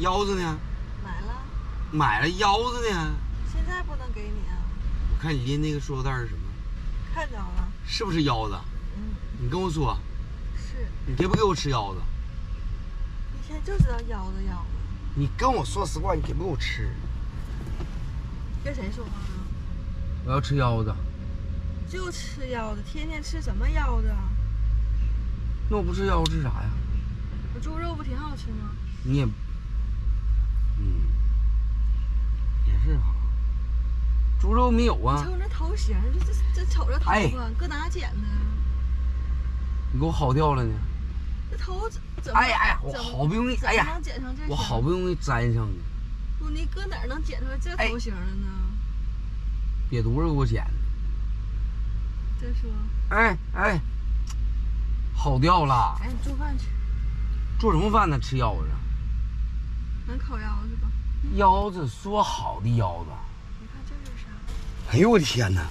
腰子呢？买了。买了腰子呢？现在不能给你啊。我看你拎那个塑料袋是什么？看着了。是不是腰子？嗯。你跟我说。是。你给不给我吃腰子？一天就知道腰子。你跟我说实话，你给不给我吃？跟谁说话呢？我要吃腰子。就吃腰子，天天吃什么腰子啊？那我不吃腰子吃啥呀？我猪肉不挺好吃吗？你也，也是哈。猪肉没有啊？瞅那头型，这瞅着头发，搁哪剪的？你给我薅掉了呢？这头怎么？哎呀，我好不容易，哎呀，我好不容易粘上的。不，你搁哪儿能剪出来这头型的呢？瘪犊子给我剪的。再说。哎，薅掉了。哎，你做饭去。做什么饭呢？吃腰子。能烤腰子吧？腰子说好的腰子。你看这是啥？哎呦我的天哪！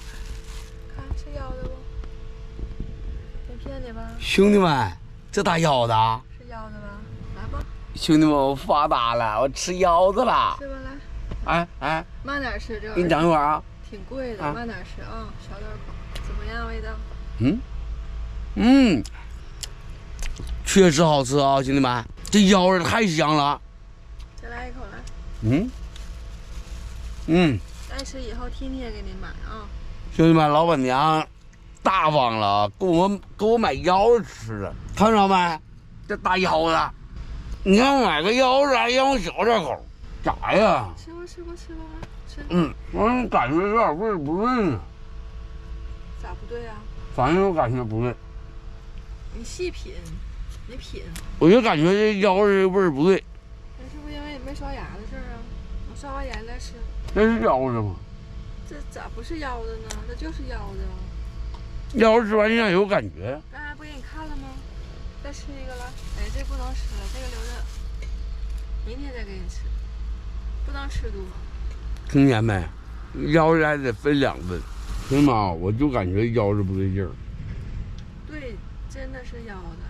看是腰子不？没骗你吧？兄弟们，这大腰子啊！是腰子吧？来吧。兄弟们，我发达了，我吃腰子了。吃吧，来。哎，慢点吃，这玩意儿。给你等一会儿啊。挺贵的，慢点吃啊，小点口。怎么样，味道？确实好吃啊，兄弟们，这腰子太香了。再来一口来。爱吃以后天天给你买啊。兄弟们，老板娘大方了，给我买腰子吃了，看着没？这大腰子，你看买个腰子还让我小点口，咋呀？吃吧，吃。我感觉有点味儿不对呢。咋不对啊？反正我感觉不对。你细品，你品。我就感觉这腰子味儿不对。那是不是因为你没刷牙的事儿啊？我刷完牙再吃。这是腰子吗？这咋不是腰子呢？这就是腰子。腰子吃完现在有感觉。刚才不给你看了吗？再吃一个来。哎，这不能吃了，这个留着明天再给你吃，不能吃多。听见没？腰子还得分2份，行吗？我就感觉腰子不对劲儿。对，真的是腰子，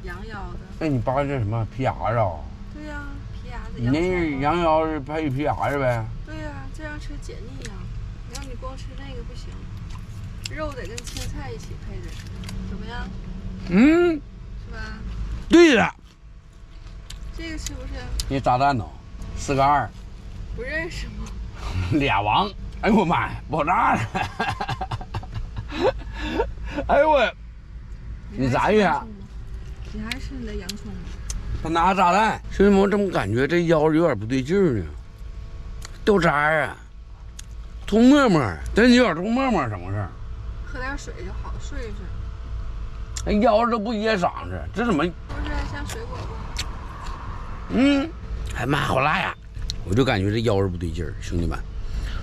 羊腰子。那你扒这什么皮牙子啊？对呀，皮牙子。你那羊腰子配皮牙子呗？对呀，这样吃解腻呀。要你光吃那个不行，肉得跟青菜一起配着吃，怎么样？是吧？对了。这个是不是？你炸弹呢？4个2。不认识吗？2王，哎呦我妈呀，爆炸了！哎呦我，你咋样？你还吃你的洋葱吗？他拿炸弹。兄弟们，我怎么感觉这腰有点不对劲儿呢？掉渣啊，通沫沫，这有点通沫沫，怎么回事？喝点水就好，睡一睡。哎，腰子不噎嗓子，这怎么？不是像水果不？哎妈，好辣呀！我就感觉这腰子不对劲儿，兄弟们，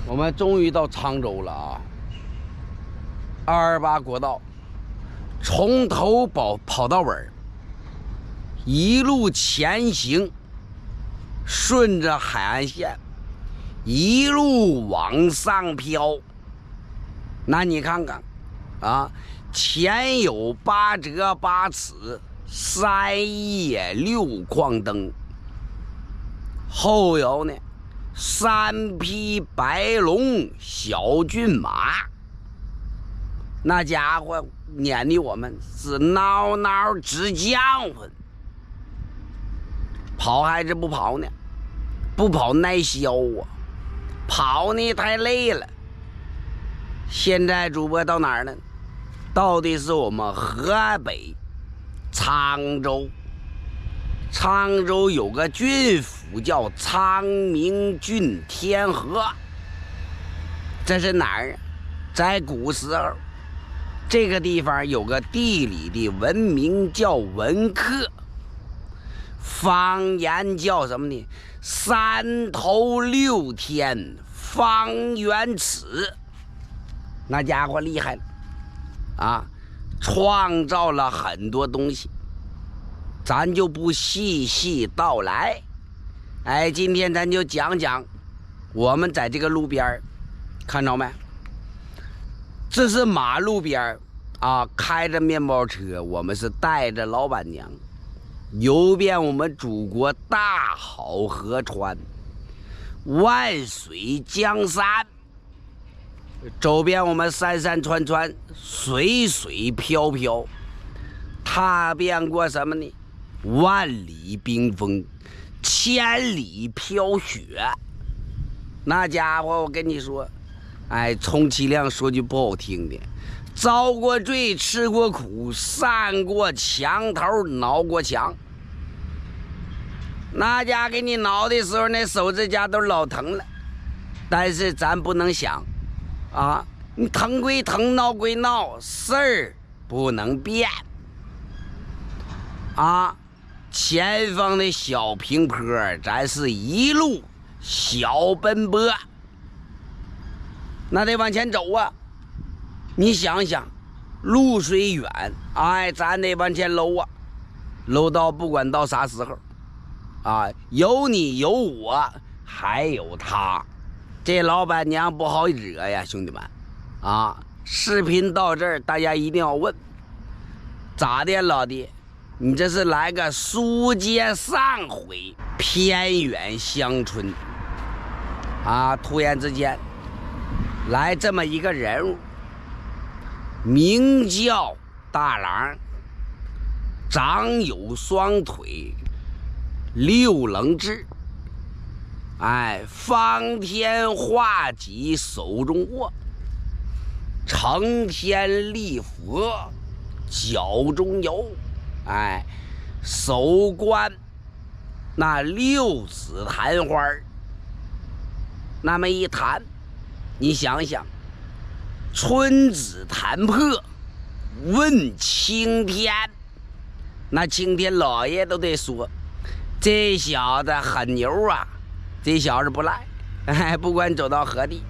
我们终于到沧州了啊！228国道，从头跑到尾，一路前行，顺着海岸线，一路往上飘。那你看看，啊，前有8折8尺3叶6矿灯。后有呢3匹白龙小骏马，那家伙撵的我们是挠挠直叫唤。跑还是不跑呢？不跑耐消啊，跑呢太累了。现在主播到哪儿呢？到的是我们河北沧州。沧州有个郡府叫昌明郡天河，这是哪儿？在古时候，这个地方有个地理的文明叫文客，方言叫什么呢？3头6天方圆尺，那家伙厉害了啊！创造了很多东西。咱就不细细道来，哎，今天咱就讲讲我们在这个路边看着没？这是马路边啊，开着面包车，我们是带着老板娘游遍我们祖国大好河川，万水江山，走遍我们山山川川，水水飘飘，踏遍过什么呢？万里冰封，千里飘雪。那家伙，我跟你说，哎，充其量说句不好听的，遭过罪，吃过苦，上过墙头，挠过墙。那家给你挠的时候，那手指甲都老疼了。但是咱不能想，啊，你疼归疼，闹归闹，事儿不能变。啊，前方的小平坡，咱是一路小奔波，那得往前走啊！你想想，路虽远，哎，咱得往前搂啊，搂到不管到啥时候，啊，有你有我，还有他，这老板娘不好惹呀，兄弟们！啊，视频到这儿，大家一定要问，咋的，老弟？你这是来个书接上回，偏远乡村啊！突然之间来这么一个人物，名叫大郎，长有双腿，六棱志，哎，方天画戟手中握，承天立佛脚中游。哎，手观那六指弹花，那么一弹，你想想，春子弹破，问青天，那青天老爷都得说，这小子很牛啊，这小子不赖，哎，不管走到何地，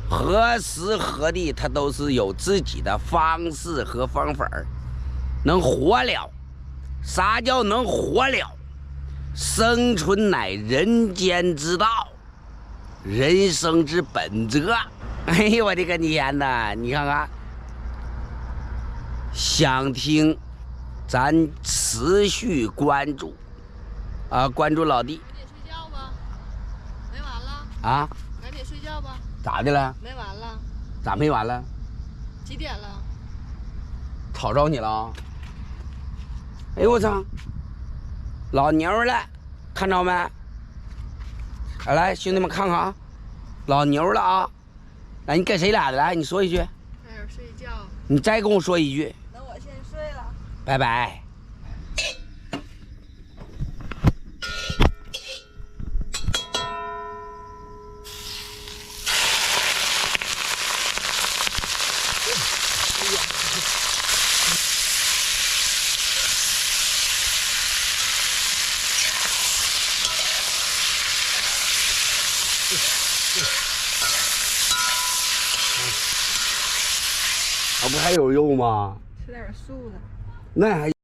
何时何地，他都是有自己的方式和方法，能活了。啥叫能活了？生存乃人间之道，人生之本则。哎呦，我的个天哪！你看看，想听，咱持续关注，啊，关注老弟。赶紧睡觉吧，没完了。啊？赶紧睡觉吧。咋的了？没完了。咋没完了？几点了？吵着你了？哎呦我操！老牛了，看着没？来，兄弟们看看啊，老牛了啊！来，你跟谁俩的？来，你说一句。快点睡觉。你再跟我说一句。那我先睡了。拜拜。不还有肉吗？吃点素的。那还。